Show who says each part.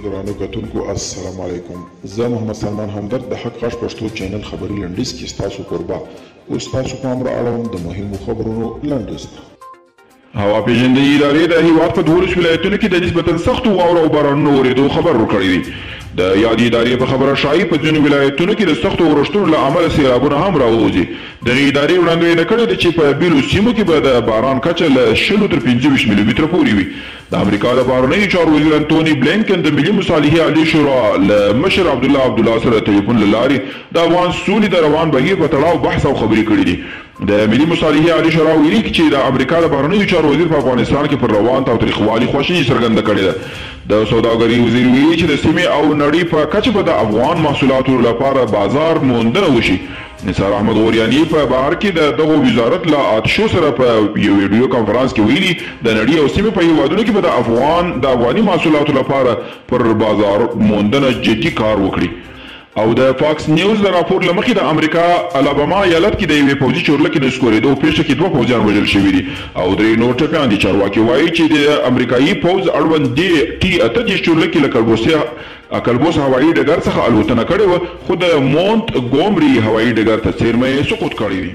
Speaker 1: ګرانو کتونکو السلام علیکم. زه محمد سلمان همدرد د حق غږ پښتو چینل خبري لنډیز کې ستاسو قربا اوس تاسو پام را اړوم د مهمو خبرونو لنډیز ته. هوا پیژندنې ادارې د هیواد په 12 ولایتونو کې د نسبتا سختو واورو او بارانونو ورېدو خبر ورکړی دی. د یادې ادارې په خبره شایي په ځینو ولایتونو کې د سختو اورښتونو له امله سیلابونه هم راوځي. دغې ادارې وړاندوینه کړې ده چې په بېلو سیمو کې به د باران کچه له 20 تر 25 ملي متره پورې وي. د امریکا د بهرنیو چارو وزیر انتوني بلینکن د ملي مصالحې عالي شورا له مشر عبدالله سره ټلیفون له لارې د افغان سولې د روان بهیر په تړاو بحث او خبرې کړې دي. د ملي مصالحې عالي شورا ویلي چې د امریکا د بهرنیو چارو وزیر په افغانستان کې پر روان تاوتریخوالي خواشیني څرګنده کړې ده. د سوداګرۍ وزیر ویلي چې د سیمې او نړۍ په کچه به د افغان محصولاتو لپاره بازار موندنه وشي. نثار احمد غوریاني په بهر کې د دغو وزارت له آتشو سره په یو ویډیو کانفرنس کې ویلي د نړۍ او سیمې په هیوادونو کې به د افغاني محصولاتو لپاره پر بازار موندنه جدي کار وکړي. او د فاکس نیوز د راپور له مخې د امریکا الاباما ایالت کې د یوې پوځي چورلکې د سکورېدو پیښه کې 2 پوځیان وژل شوي دي او 3 نور ټپیان دي. چارواکي وایي چې د امریکایي پوځ اړوند T-38 چورلکې له کلبوس هوایي ډګر څخه الوتنه کړې وه خو د مونت ګومري هوایي ډګر ته څیرمه یې سقوط کړی دی.